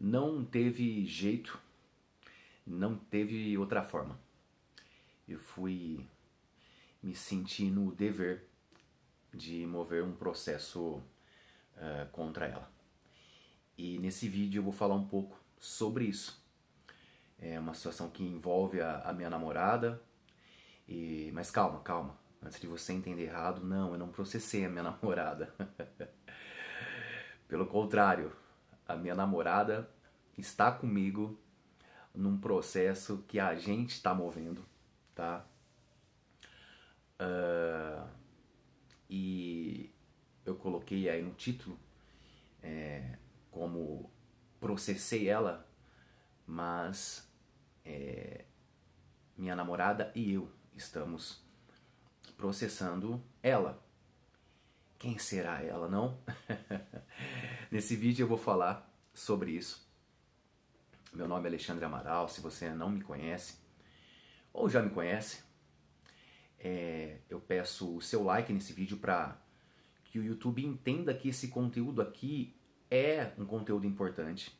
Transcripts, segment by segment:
Não teve jeito, não teve outra forma. Eu fui me sentir no dever de mover um processo contra ela. E nesse vídeo eu vou falar um pouco sobre isso. É uma situação que envolve a minha namorada. Mas calma. Antes de você entender errado, não, eu não processei a minha namorada. Pelo contrário, a minha namorada está comigo num processo que a gente está movendo, tá? E eu coloquei aí no título como processei ela, mas minha namorada e eu estamos processando ela. Quem será ela, não? Nesse vídeo eu vou falar sobre isso. Meu nome é Alexandre Amaral, se você não me conhece, ou já me conhece, eu peço o seu like nesse vídeo para que o YouTube entenda que esse conteúdo aqui é um conteúdo importante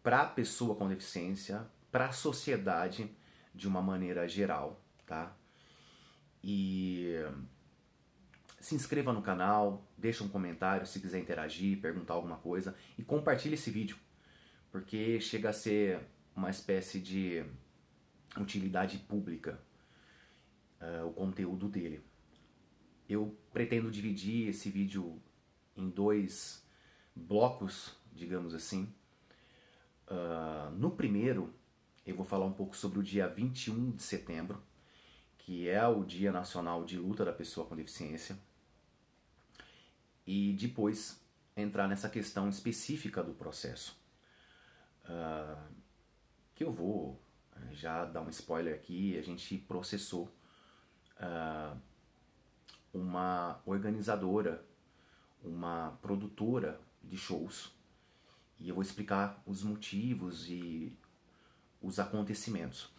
para a pessoa com deficiência, para a sociedade de uma maneira geral, tá? E se inscreva no canal, deixa um comentário se quiser interagir, perguntar alguma coisa e compartilhe esse vídeo, porque chega a ser uma espécie de utilidade pública o conteúdo dele. Eu pretendo dividir esse vídeo em 2 blocos, digamos assim. No primeiro, eu vou falar um pouco sobre o dia 21 de setembro, que é o Dia Nacional de Luta da Pessoa com Deficiência, e depois entrar nessa questão específica do processo, que eu vou já dar um spoiler aqui. A gente processou uma organizadora, uma produtora de shows, e eu vou explicar os motivos e os acontecimentos.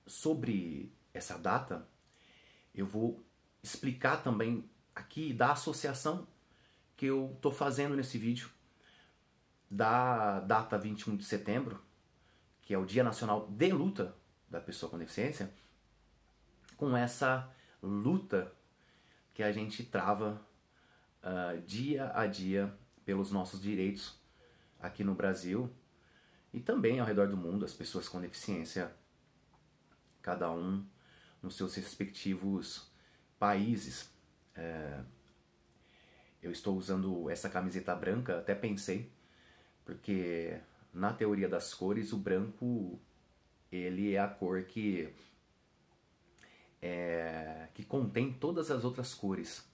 Sobre essa data, eu vou explicar também aqui da associação que eu estou fazendo nesse vídeo, da data 21 de setembro, que é o Dia Nacional de Luta da Pessoa com Deficiência, com essa luta que a gente trava dia a dia pelos nossos direitos aqui no Brasil e também ao redor do mundo. As pessoas com deficiência, cada um nos seus respectivos países. Eu estou usando essa camiseta branca, até pensei, porque na teoria das cores o branco ele é a cor que contém todas as outras cores.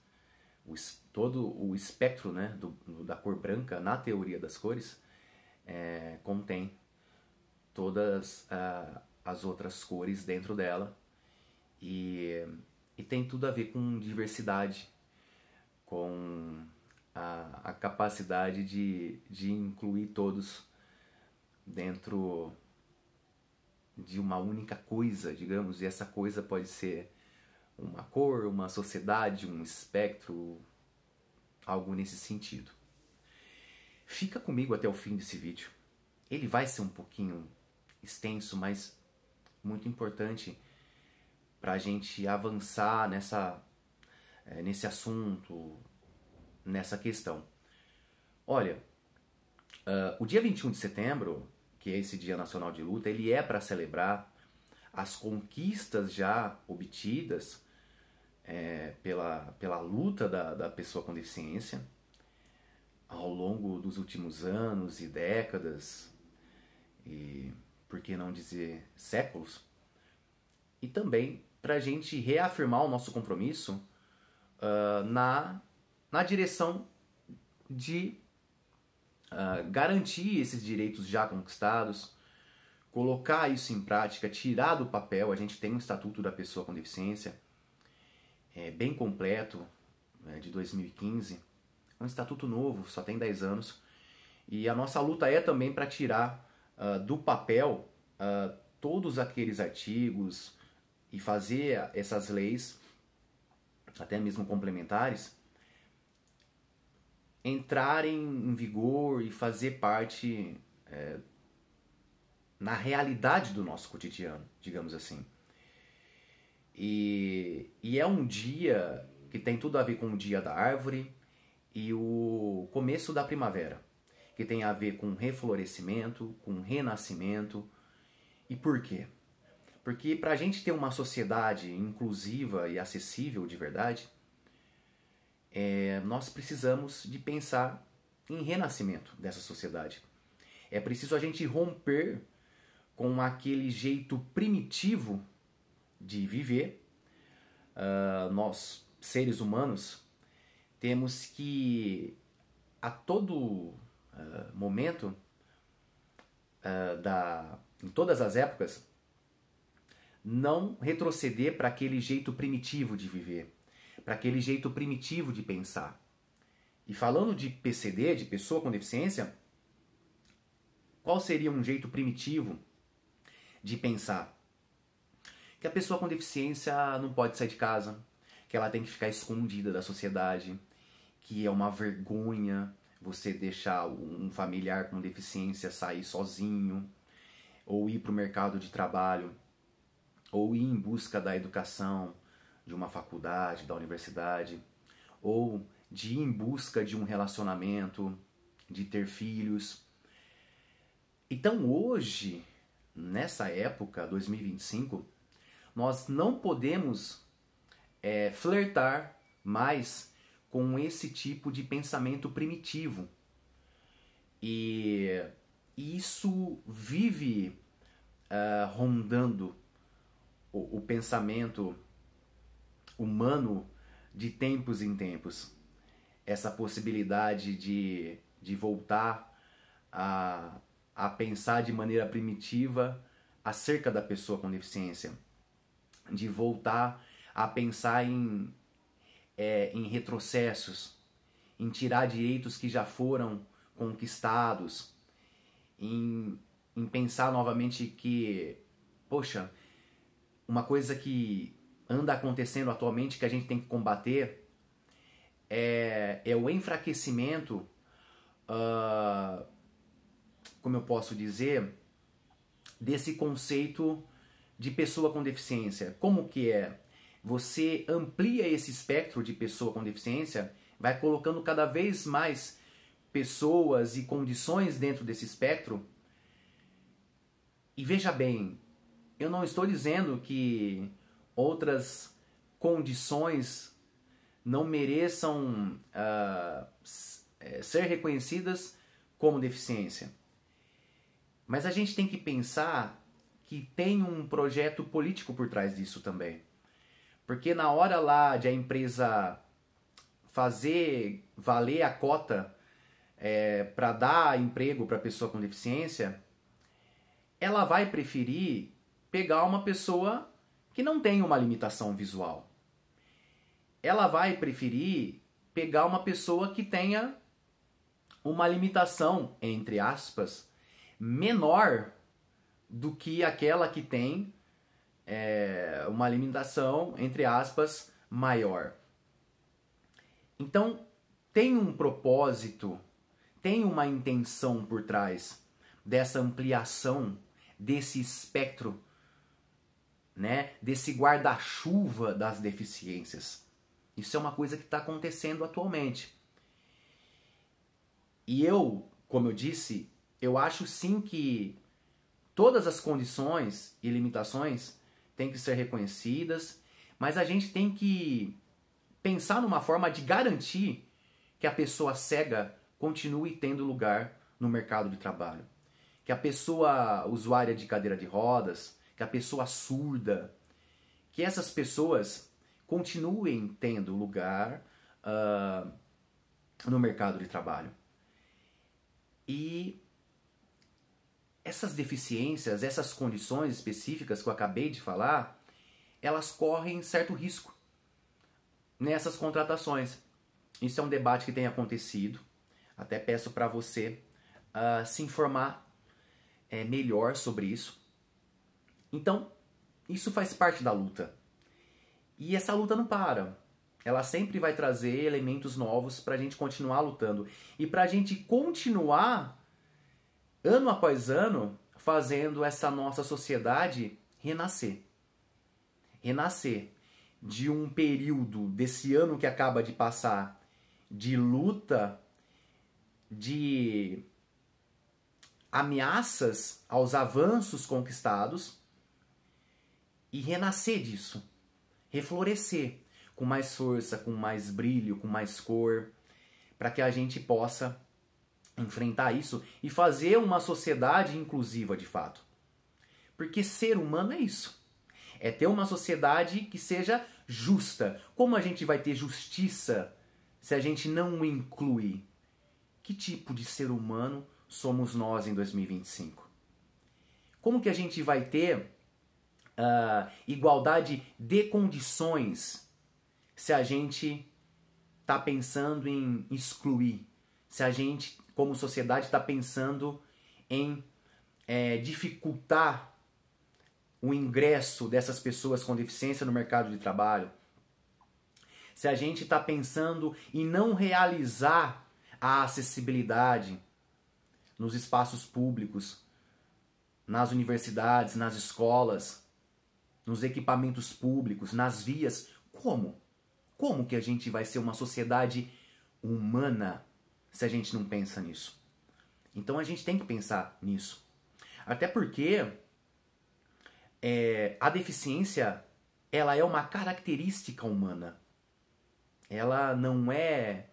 Todo o espectro, né, da cor branca, na teoria das cores, contém todas as outras cores dentro dela, e tem tudo a ver com diversidade, com a capacidade de incluir todos dentro de uma única coisa, digamos, e essa coisa pode ser uma cor, uma sociedade, um espectro, algo nesse sentido. Fica comigo até o fim desse vídeo. Ele vai ser um pouquinho extenso, mas muito importante para a gente avançar nesse assunto, nessa questão. Olha, o dia 21 de setembro, que é esse Dia Nacional de Luta, ele é para celebrar as conquistas já obtidas pela luta da pessoa com deficiência ao longo dos últimos anos e décadas, e por que não dizer séculos, e também para a gente reafirmar o nosso compromisso na direção de garantir esses direitos já conquistados, colocar isso em prática, tirar do papel. A gente tem um Estatuto da Pessoa com Deficiência bem completo, de 2015, um estatuto novo, só tem 10 anos, e a nossa luta é também para tirar do papel todos aqueles artigos e fazer essas leis, até mesmo complementares, entrarem em vigor e fazer parte na realidade do nosso cotidiano, digamos assim. E é um dia que tem tudo a ver com o dia da árvore e o começo da primavera, que tem a ver com reflorescimento, com renascimento. E por quê? Porque para a gente ter uma sociedade inclusiva e acessível de verdade, nós precisamos de pensar em renascimento dessa sociedade. É preciso a gente romper com aquele jeito primitivo de viver. Nós, seres humanos, temos que, a todo momento, em todas as épocas, não retroceder para aquele jeito primitivo de viver, para aquele jeito primitivo de pensar. E falando de PCD, de pessoa com deficiência, qual seria um jeito primitivo de pensar? Que a pessoa com deficiência não pode sair de casa, que ela tem que ficar escondida da sociedade, que é uma vergonha você deixar um familiar com deficiência sair sozinho, ou ir para o mercado de trabalho, ou ir em busca da educação, de uma faculdade, da universidade, ou de ir em busca de um relacionamento, de ter filhos. Então hoje, nessa época, 2025, nós não podemos flertar mais com esse tipo de pensamento primitivo. E isso vive rondando o pensamento humano de tempos em tempos. Essa possibilidade de voltar a pensar de maneira primitiva acerca da pessoa com deficiência. De voltar a pensar em retrocessos, em tirar direitos que já foram conquistados, em pensar novamente que, poxa, uma coisa que anda acontecendo atualmente que a gente tem que combater é o enfraquecimento, como eu posso dizer, desse conceito de pessoa com deficiência. Como que é? Você amplia esse espectro de pessoa com deficiência, vai colocando cada vez mais pessoas e condições dentro desse espectro. E veja bem, eu não estou dizendo que outras condições não mereçam ser reconhecidas como deficiência. Mas a gente tem que pensar que tem um projeto político por trás disso também. Porque na hora lá de a empresa fazer valer a cota para dar emprego para pessoa com deficiência, ela vai preferir pegar uma pessoa que não tem uma limitação visual. Ela vai preferir pegar uma pessoa que tenha uma limitação, entre aspas, menor do que aquela que tem uma limitação, entre aspas, maior. Então, tem um propósito, tem uma intenção por trás dessa ampliação, desse espectro, né, desse guarda-chuva das deficiências. Isso é uma coisa que está acontecendo atualmente. E eu, como eu disse, eu acho sim que todas as condições e limitações têm que ser reconhecidas, mas a gente tem que pensar numa forma de garantir que a pessoa cega continue tendo lugar no mercado de trabalho. Que a pessoa usuária de cadeira de rodas, que a pessoa surda, que essas pessoas continuem tendo lugar no mercado de trabalho. E essas deficiências, essas condições específicas que eu acabei de falar, elas correm certo risco nessas contratações. Isso é um debate que tem acontecido. Até peço para você se informar melhor sobre isso. Então, isso faz parte da luta. E essa luta não para. ela sempre vai trazer elementos novos para a gente continuar lutando. E para a gente continuar, ano após ano, fazendo essa nossa sociedade renascer. Renascer de um período desse ano que acaba de passar de luta, de ameaças aos avanços conquistados, e renascer disso, reflorescer com mais força, com mais brilho, com mais cor, para que a gente possa enfrentar isso e fazer uma sociedade inclusiva de fato. Porque ser humano é isso. É ter uma sociedade que seja justa. Como a gente vai ter justiça se a gente não inclui? Que tipo de ser humano somos nós em 2025? Como que a gente vai ter igualdade de condições se a gente está pensando em excluir? Se a gente, como sociedade, está pensando em dificultar o ingresso dessas pessoas com deficiência no mercado de trabalho? Se a gente está pensando em não realizar a acessibilidade nos espaços públicos, nas universidades, nas escolas, nos equipamentos públicos, nas vias, como? Como que a gente vai ser uma sociedade humana se a gente não pensa nisso? Então a gente tem que pensar nisso. Até porque a deficiência, ela é uma característica humana. Ela não é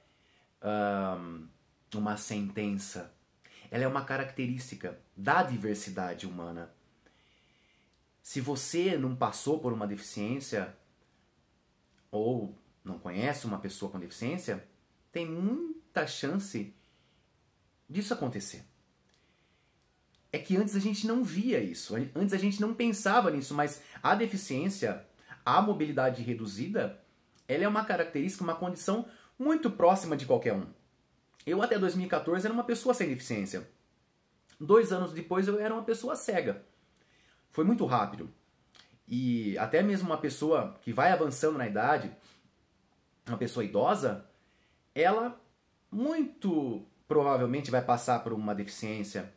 uma sentença. Ela é uma característica da diversidade humana. Se você não passou por uma deficiência ou não conhece uma pessoa com deficiência, tem muita chance disso acontecer. É que antes a gente não via isso, antes a gente não pensava nisso, mas a deficiência, a mobilidade reduzida, ela é uma característica, uma condição muito próxima de qualquer um. Eu até 2014 era uma pessoa sem deficiência. 2 anos depois eu era uma pessoa cega. Foi muito rápido. E até mesmo uma pessoa que vai avançando na idade, uma pessoa idosa, ela muito provavelmente vai passar por uma deficiência,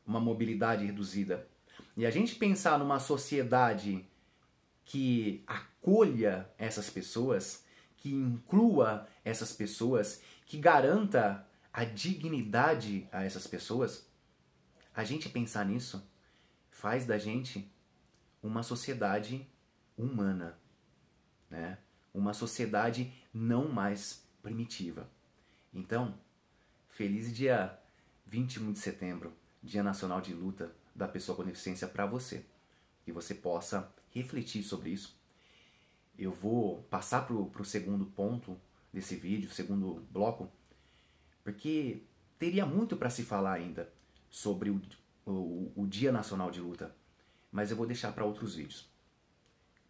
uma mobilidade reduzida. E a gente pensar numa sociedade que acolha essas pessoas, que inclua essas pessoas, que garanta a dignidade a essas pessoas, a gente pensar nisso faz da gente uma sociedade humana, né? Uma sociedade não mais primitiva. Então, feliz dia 21 de setembro, Dia Nacional de Luta da Pessoa com Deficiência, para você. Que você possa refletir sobre isso. Eu vou passar para o segundo ponto desse vídeo, segundo bloco, porque teria muito para se falar ainda sobre o Dia Nacional de Luta, mas eu vou deixar para outros vídeos.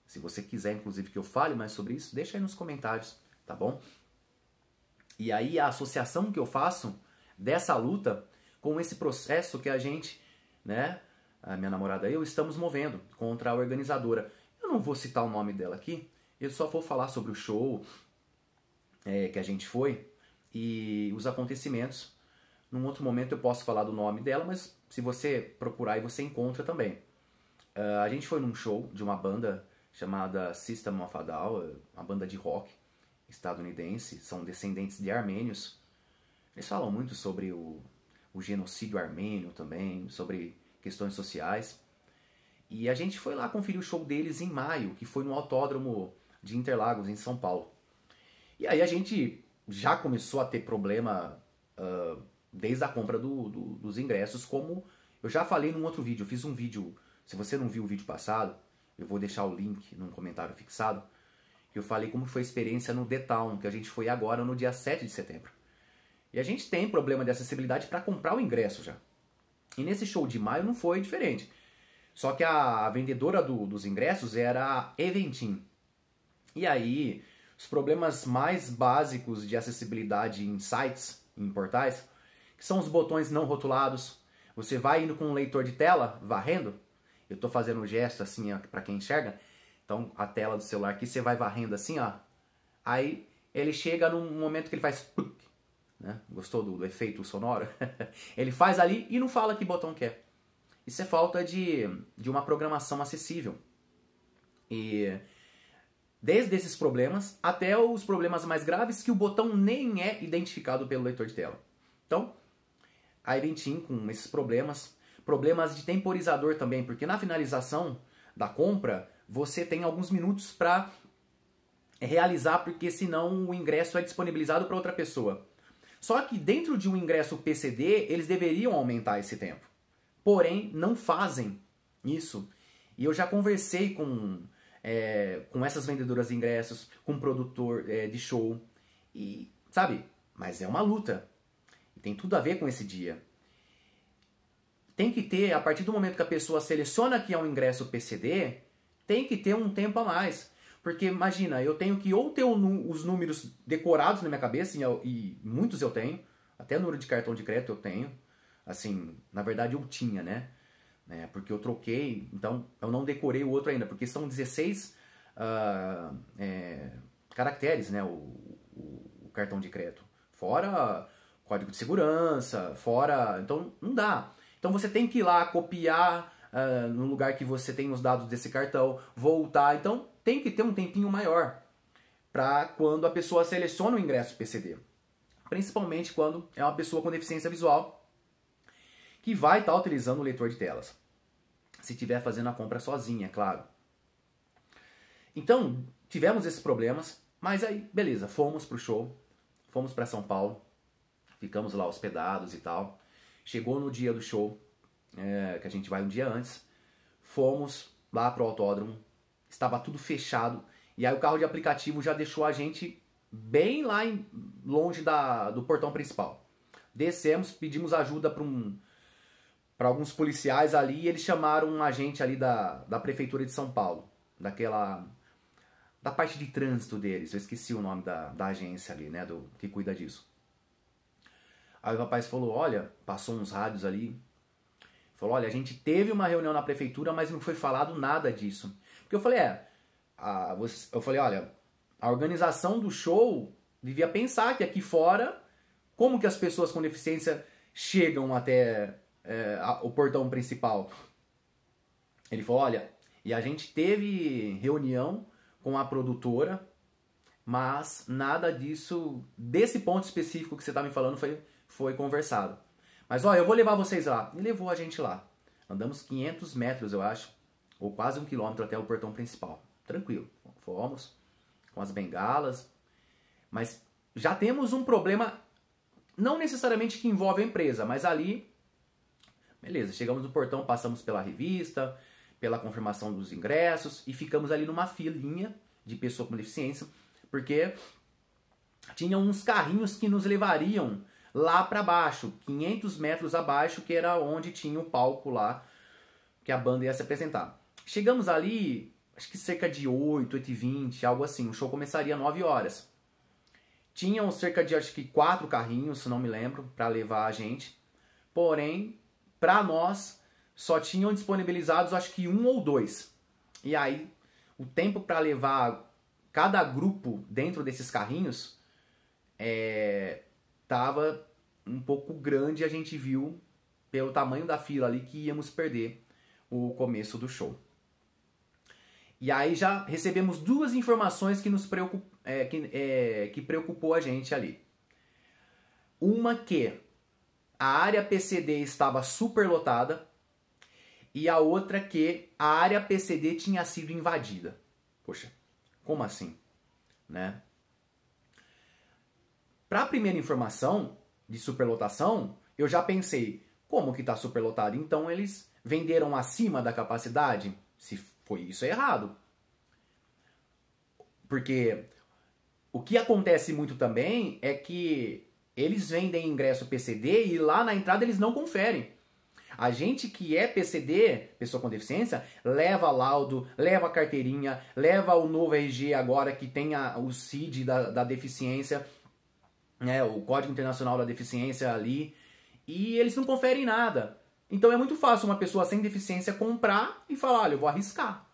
Se você quiser, inclusive, que eu fale mais sobre isso, deixa aí nos comentários, tá bom? E aí a associação que eu faço dessa luta com esse processo que a gente, né, a minha namorada e eu, estamos movendo contra a organizadora. Eu não vou citar o nome dela aqui, eu só vou falar sobre o show que a gente foi e os acontecimentos. Num outro momento eu posso falar do nome dela, mas se você procurar aí você encontra também. A gente foi num show de uma banda chamada System of a Down, uma banda de rock estadunidense, são descendentes de armênios. Eles falam muito sobre o genocídio armênio também, sobre questões sociais. E a gente foi lá conferir o show deles em maio, que foi no Autódromo de Interlagos, em São Paulo. E aí a gente já começou a ter problema desde a compra dos ingressos, como eu já falei num outro vídeo. Eu fiz um vídeo, se você não viu o vídeo passado, eu vou deixar o link num comentário fixado, que eu falei como foi a experiência no The Town, que a gente foi agora no dia 7 de setembro. E a gente tem problema de acessibilidade para comprar o ingresso já. E nesse show de maio não foi diferente. Só que a vendedora dos ingressos era a Eventim. E aí, os problemas mais básicos de acessibilidade em sites, em portais, que são os botões não rotulados. Você vai indo com um leitor de tela, varrendo. Eu estou fazendo um gesto assim para quem enxerga. Então, a tela do celular aqui, você vai varrendo assim, ó. Aí ele chega num momento que ele faz... Né? Gostou do efeito sonoro? Ele faz ali e não fala que botão quer. Isso é falta de uma programação acessível. E desde esses problemas até os problemas mais graves que o botão nem é identificado pelo leitor de tela. Então, a Eventim com esses problemas de temporizador também, porque na finalização da compra você tem alguns minutos para realizar, porque senão o ingresso é disponibilizado para outra pessoa. Só que dentro de um ingresso PCD, eles deveriam aumentar esse tempo. Porém, não fazem isso. E eu já conversei com essas vendedoras de ingressos, com um produtor de show. E, sabe, mas é uma luta. E tem tudo a ver com esse dia. Tem que ter, a partir do momento que a pessoa seleciona que é um ingresso PCD, tem que ter um tempo a mais. Porque imagina, eu tenho que ou ter os números decorados na minha cabeça, e muitos eu tenho, até número de cartão de crédito eu tenho. Assim, na verdade eu tinha, né? Porque eu troquei, então eu não decorei o outro ainda, porque são 16 caracteres, né? O cartão de crédito. Fora código de segurança, fora... Então não dá. Então você tem que ir lá copiar no lugar que você tem os dados desse cartão, voltar. Então tem que ter um tempinho maior para quando a pessoa seleciona o ingresso PCD. Principalmente quando é uma pessoa com deficiência visual que vai estar utilizando o leitor de telas. Se estiver fazendo a compra sozinha, é claro. Então, tivemos esses problemas, mas aí, beleza, fomos pro show, fomos para São Paulo, ficamos lá hospedados e tal. Chegou no dia do show, que a gente vai um dia antes, fomos lá pro autódromo, estava tudo fechado, e aí o carro de aplicativo já deixou a gente bem lá longe do portão principal. Descemos, pedimos ajuda para alguns policiais ali, e eles chamaram um agente ali da prefeitura de São Paulo, da parte de trânsito deles, eu esqueci o nome da agência ali, né, que cuida disso. Aí o rapaz falou, olha, passou uns rádios ali, falou, olha, a gente teve uma reunião na prefeitura, mas não foi falado nada disso. Porque eu falei, olha, a organização do show devia pensar que aqui fora, como que as pessoas com deficiência chegam até o portão principal? Ele falou, olha, e a gente teve reunião com a produtora, mas nada disso, desse ponto específico que você está me falando, foi conversado. Mas olha, eu vou levar vocês lá. E levou a gente lá. Andamos 500 metros, eu acho, ou quase 1 quilômetro até o portão principal. Tranquilo, fomos com as bengalas, mas já temos um problema, não necessariamente que envolve a empresa, mas ali, beleza, chegamos no portão, passamos pela revista, pela confirmação dos ingressos e ficamos ali numa filinha de pessoa com deficiência, porque tinha uns carrinhos que nos levariam lá para baixo, 500 metros abaixo, que era onde tinha o palco lá, que a banda ia se apresentar. Chegamos ali, acho que cerca de 8h20, algo assim, o show começaria às 9 horas. Tinham cerca de, acho que 4 carrinhos, se não me lembro, para levar a gente, porém, para nós, só tinham disponibilizados, acho que 1 ou 2. E aí, o tempo para levar cada grupo dentro desses carrinhos estava um pouco grande. A gente viu, pelo tamanho da fila ali, que íamos perder o começo do show. E aí já recebemos 2 informações que nos que preocupou a gente ali. Uma que a área PCD estava superlotada, e a outra que a área PCD tinha sido invadida. Poxa, como assim? Né? Para a primeira informação de superlotação, eu já pensei, como que está superlotado? Então eles venderam acima da capacidade? Se foi isso, é errado. Porque o que acontece muito também é que eles vendem ingresso PCD e lá na entrada eles não conferem. A gente que é PCD, pessoa com deficiência, leva laudo, leva carteirinha, leva o novo RG agora que tem o CID da deficiência, né, o Código Internacional da Deficiência ali, e eles não conferem nada. Então é muito fácil uma pessoa sem deficiência comprar e falar, olha, eu vou arriscar.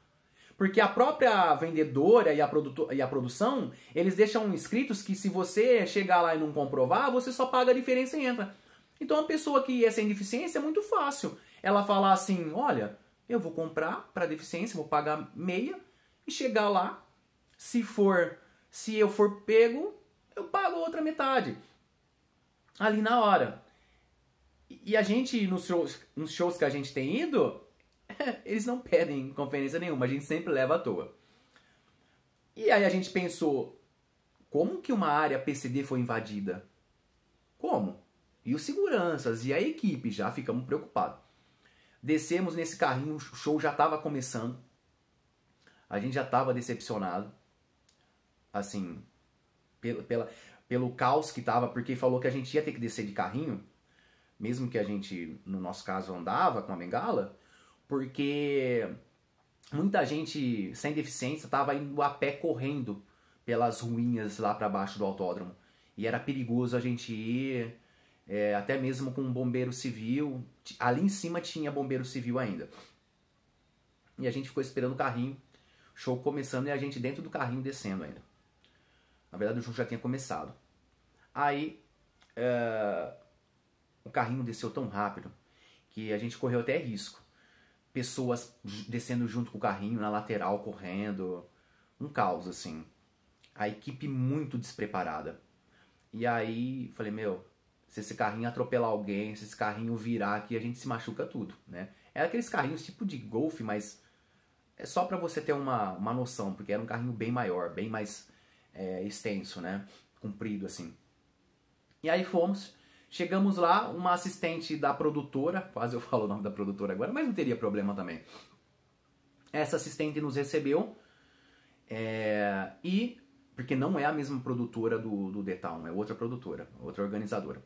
Porque a própria vendedora e a produção, eles deixam escritos que se você chegar lá e não comprovar, você só paga a diferença e entra. Então a pessoa que é sem deficiência é muito fácil. Ela falar assim, olha, eu vou comprar para deficiência, vou pagar meia e chegar lá, se eu for pego, eu pago a outra metade. Ali na hora. E a gente, nos shows que a gente tem ido, eles não pedem conferência nenhuma, a gente sempre leva à toa. E aí a gente pensou, como que uma área PCD foi invadida? Como? E os seguranças e a equipe, já ficamos preocupados. Descemos nesse carrinho, o show já estava começando. A gente já estava decepcionado. Assim, pelo caos que estava, porque falou que a gente ia ter que descer de carrinho, mesmo que a gente, no nosso caso, andava com a bengala, porque muita gente sem deficiência estava indo a pé correndo pelas ruínas lá para baixo do autódromo. E era perigoso a gente ir, até mesmo com um bombeiro civil. Ali em cima tinha bombeiro civil ainda. E a gente ficou esperando o carrinho, show começando e a gente dentro do carrinho descendo ainda. Na verdade o show já tinha começado. Aí o carrinho desceu tão rápido que a gente correu até risco. Pessoas descendo junto com o carrinho, na lateral, correndo. Um caos, assim. A equipe muito despreparada. E aí, falei, se esse carrinho atropelar alguém, se esse carrinho virar aqui, a gente se machuca tudo, né? Era aqueles carrinhos tipo de golfe, mas é só pra você ter uma noção, porque era um carrinho bem maior, bem mais extenso, né? Comprido, assim. E aí fomos. Chegamos lá, uma assistente da produtora, quase eu falo o nome da produtora agora, mas não teria problema também. Essa assistente nos recebeu, porque não é a mesma produtora do The Town, é outra produtora, outra organizadora.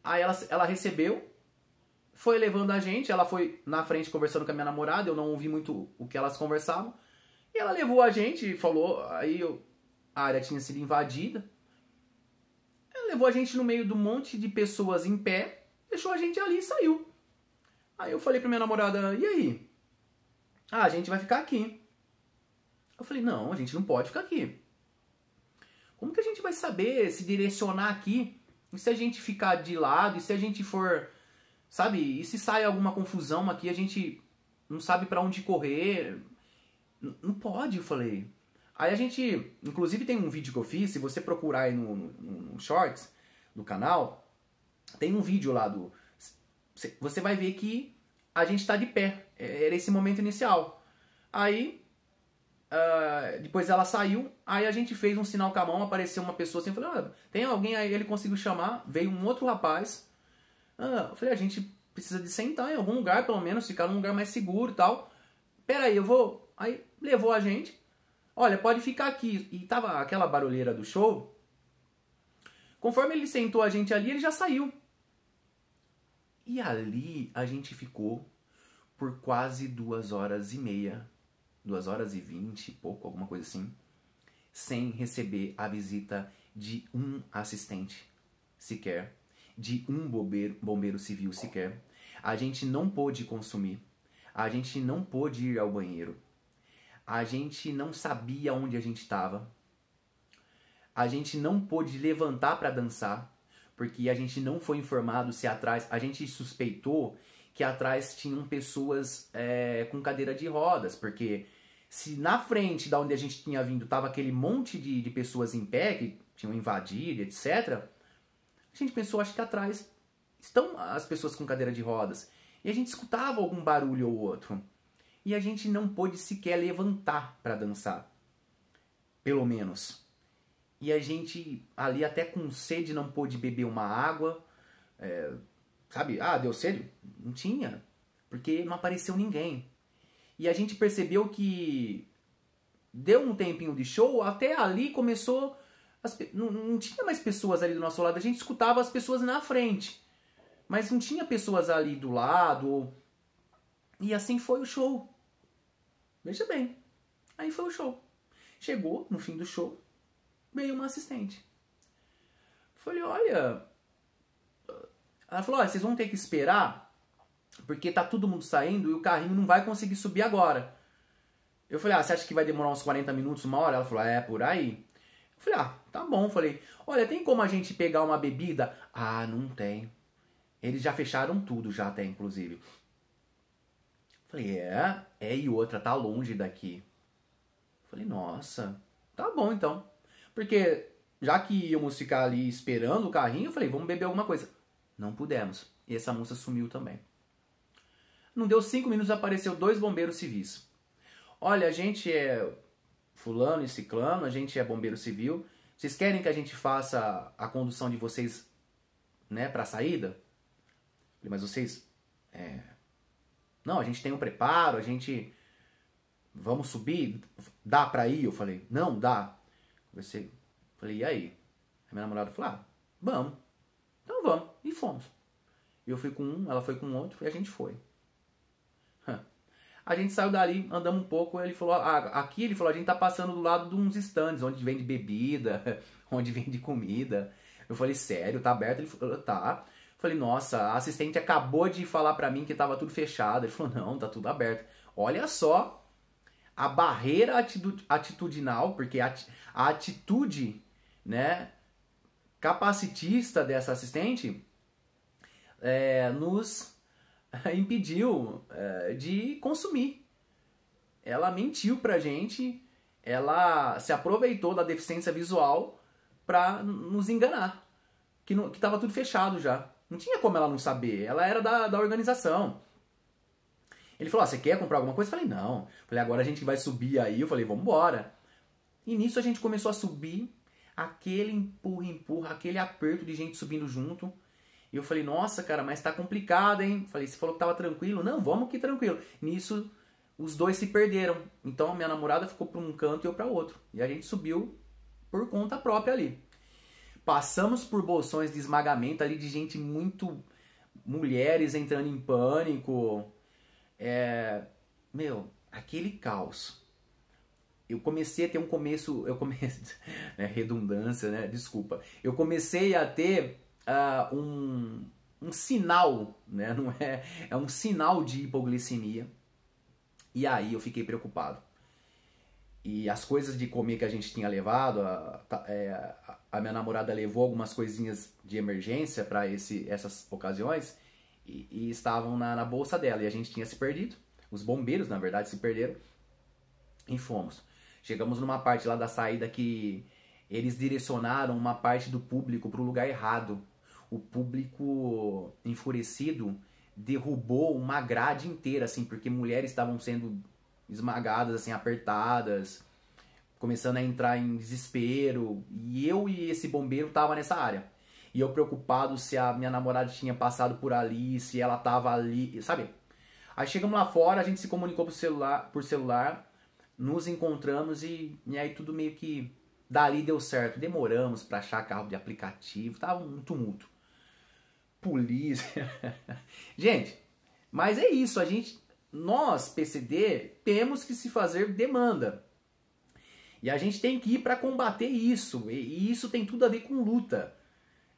Aí ela recebeu, foi levando a gente, ela foi na frente conversando com a minha namorada, eu não ouvi muito o que elas conversavam, e ela levou a gente e falou, aí a área tinha sido invadida. Levou a gente no meio de um monte de pessoas em pé, deixou a gente ali e saiu. Aí eu falei pra minha namorada, e aí? Ah, a gente vai ficar aqui. Eu falei, não, a gente não pode ficar aqui. Como que a gente vai saber se direcionar aqui? E se a gente ficar de lado? E se a gente for, sabe? E se sai alguma confusão aqui, a gente não sabe pra onde correr? Não pode, eu falei. Aí a gente, inclusive tem um vídeo que eu fiz, se você procurar aí no Shorts do canal, tem um vídeo lá você vai ver que a gente tá de pé, era esse momento inicial. Aí, depois ela saiu, aí a gente fez um sinal com a mão, apareceu uma pessoa assim, eu falei, tem alguém aí, ele conseguiu chamar, veio um outro rapaz, eu falei, a gente precisa de sentar em algum lugar, pelo menos, ficar num lugar mais seguro e tal. Pera aí, eu vou... Aí levou a gente. Olha, pode ficar aqui. E tava aquela barulheira do show. Conforme ele sentou a gente ali, ele já saiu. E ali a gente ficou por quase 2h30, 2h20 e pouco, alguma coisa assim, sem receber a visita de um assistente sequer, de um bombeiro civil sequer. A gente não pôde consumir. A gente não pôde ir ao banheiro. A gente não sabia onde a gente estava. A gente não pôde levantar para dançar, porque a gente não foi informado se atrás... A gente suspeitou que atrás tinham pessoas com cadeira de rodas, porque se na frente da onde a gente tinha vindo tava aquele monte de pessoas em pé, que tinham invadido, etc., a gente pensou, acho que atrás estão as pessoas com cadeira de rodas. E a gente escutava algum barulho ou outro. E a gente não pôde sequer levantar para dançar. Pelo menos. E a gente ali até com sede não pôde beber uma água. Sabe? Deu sede? Não tinha. Porque não apareceu ninguém. E a gente percebeu que deu um tempinho de show, até ali começou... Não tinha mais pessoas ali do nosso lado. A gente escutava as pessoas na frente. Mas não tinha pessoas ali do lado. E assim foi o show. Veja bem. Aí foi o show. Chegou no fim do show. Veio uma assistente. Falei, olha... Ela falou, olha, vocês vão ter que esperar. Porque tá todo mundo saindo e o carrinho não vai conseguir subir agora. Eu falei, você acha que vai demorar uns 40 minutos, uma hora? Ela falou, por aí. Eu falei, tá bom. Eu falei, olha, tem como a gente pegar uma bebida? Ah, não tem. Eles já fecharam tudo, já até, inclusive. Eu falei, e outra, tá longe daqui. Eu falei, nossa, tá bom então. Porque já que íamos ficar ali esperando o carrinho, eu falei, vamos beber alguma coisa. Não pudemos. E essa moça sumiu também. Não deu 5 minutos, apareceu 2 bombeiros civis. Olha, a gente é fulano e ciclano, a gente é bombeiro civil. Vocês querem que a gente faça a condução de vocês, né, pra saída? Eu falei, mas vocês... Não, a gente tem um preparo, a gente... Vamos subir? Dá pra ir? Eu falei, não, dá. Falei, e aí? A minha namorada falou, vamos. Então vamos. E fomos. Eu fui com um, ela foi com outro e a gente foi. A gente saiu dali, andamos um pouco, ele falou, aqui ele falou, a gente tá passando do lado de uns estandes, onde vende bebida, onde vende comida. Eu falei, sério, tá aberto? Ele falou, tá. Eu falei, nossa, a assistente acabou de falar pra mim que tava tudo fechado. Ele falou, não, tá tudo aberto. Olha só a barreira atitudinal, porque a atitude, né, capacitista dessa assistente nos impediu de consumir. Ela mentiu pra gente, ela se aproveitou da deficiência visual pra nos enganar, que tava tudo fechado já. Não tinha como ela não saber, ela era da organização. Ele falou, você quer comprar alguma coisa? Eu falei, não. Eu falei, agora a gente vai subir aí. Eu falei, vamos embora. E nisso a gente começou a subir, aquele empurra, aquele aperto de gente subindo junto. E eu falei, nossa, cara, mas tá complicado, hein? Falei, você falou que tava tranquilo? Não, vamos que tranquilo. Nisso, os dois se perderam. Então, a minha namorada ficou pra um canto e eu pra outro. E a gente subiu por conta própria ali. Passamos por bolsões de esmagamento ali de gente muito... Mulheres entrando em pânico. Aquele caos. Eu comecei a ter redundância, né? Desculpa. Eu comecei a ter um sinal, né? Não é um sinal de hipoglicemia. E aí eu fiquei preocupado. E as coisas de comer que a gente tinha levado, a minha namorada levou algumas coisinhas de emergência para essas ocasiões e estavam na bolsa dela. E a gente tinha se perdido. Os bombeiros, na verdade, se perderam. E fomos. Chegamos numa parte lá da saída que eles direcionaram uma parte do público para o lugar errado. O público enfurecido derrubou uma grade inteira, assim, porque mulheres estavam sendo esmagadas, assim, apertadas, começando a entrar em desespero. E eu e esse bombeiro tava nessa área. E eu preocupado se a minha namorada tinha passado por ali, se ela tava ali, sabe? Aí chegamos lá fora, a gente se comunicou por celular, nos encontramos e aí tudo meio que dali deu certo. Demoramos pra achar carro de aplicativo, tava um tumulto. Polícia. Gente, mas é isso, nós, PCD, temos que se fazer demanda. E a gente tem que ir para combater isso. E isso tem tudo a ver com luta.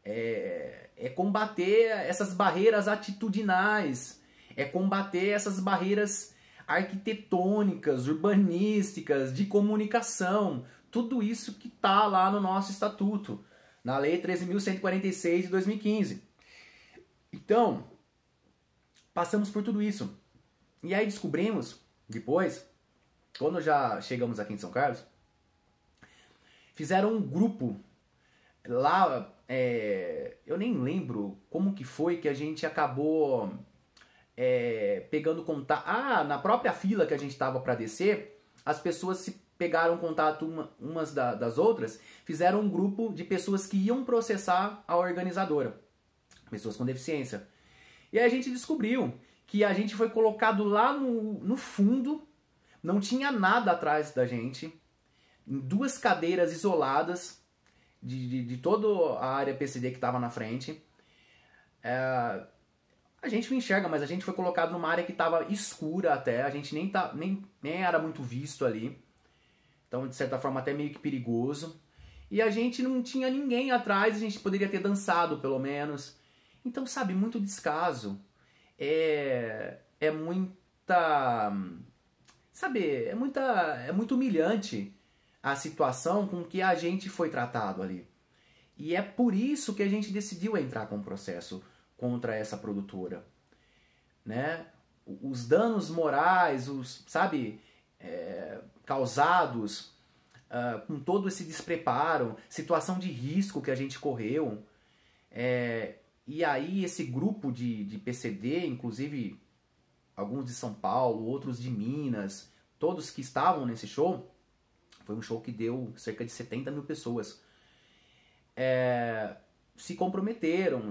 É combater essas barreiras atitudinais. É combater essas barreiras arquitetônicas, urbanísticas, de comunicação. Tudo isso que está lá no nosso estatuto. Na Lei 13.146 de 2015. Então, passamos por tudo isso. E aí descobrimos, depois, quando já chegamos aqui em São Carlos, fizeram um grupo lá, eu nem lembro como que foi que a gente acabou pegando contato. Na própria fila que a gente estava para descer, as pessoas se pegaram contato umas das outras, fizeram um grupo de pessoas que iam processar a organizadora, pessoas com deficiência. E aí a gente descobriu que a gente foi colocado lá no fundo, não tinha nada atrás da gente, em 2 cadeiras isoladas de toda a área PCD que estava na frente. A gente não enxerga, mas a gente foi colocado numa área que estava escura até, a gente nem era muito visto ali. Então, de certa forma, até meio que perigoso. E a gente não tinha ninguém atrás, a gente poderia ter dançado, pelo menos. Então, sabe, muito descaso. É muita sabe, é muito humilhante a situação com que a gente foi tratado ali. E é por isso que a gente decidiu entrar com um processo contra essa produtora, né? Os danos morais, sabe, causados com todo esse despreparo, situação de risco que a gente correu. E aí esse grupo de PCD, inclusive alguns de São Paulo, outros de Minas, todos que estavam nesse show, foi um show que deu cerca de 70 mil pessoas, se comprometeram,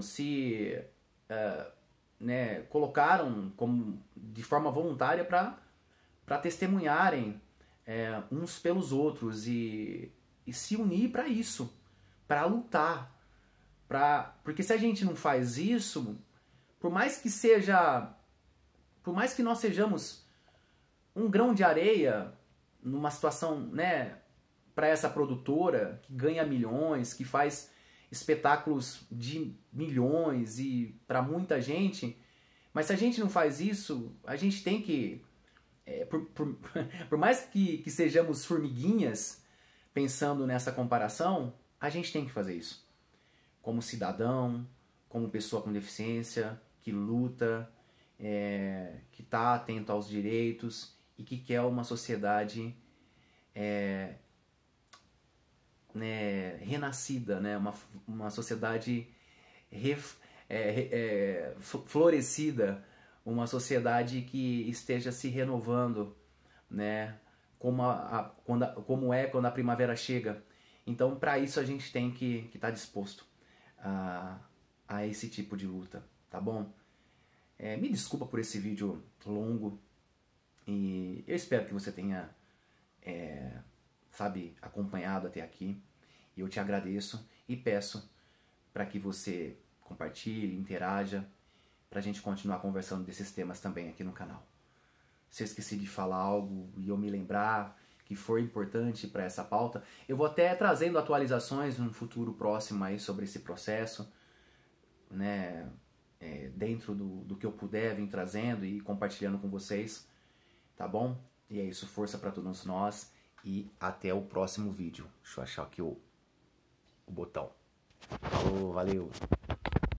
né, colocaram de forma voluntária para testemunharem uns pelos outros e se unir para isso, para lutar. Porque se a gente não faz isso, por mais que nós sejamos um grão de areia numa situação, né, para essa produtora que ganha milhões, que faz espetáculos de milhões e para muita gente, mas se a gente não faz isso, a gente tem que, por mais que sejamos formiguinhas pensando nessa comparação, a gente tem que fazer isso. Como cidadão, como pessoa com deficiência, que luta, que está atento aos direitos e que quer uma sociedade renascida, né? Uma sociedade florescida, uma sociedade que esteja se renovando, né? Como é quando a primavera chega. Então, para isso a gente tem que estar disposto a esse tipo de luta, tá bom? Me desculpa por esse vídeo longo e eu espero que você tenha, acompanhado até aqui. E eu te agradeço e peço para que você compartilhe, interaja, para a gente continuar conversando desses temas também aqui no canal. Se eu esqueci de falar algo e eu me lembrar que foi importante para essa pauta, eu vou até trazendo atualizações num futuro próximo aí sobre esse processo, né? Dentro do que eu puder vir trazendo e compartilhando com vocês, tá bom? E é isso, força para todos nós e até o próximo vídeo. Deixa eu achar aqui o botão. Falou, valeu!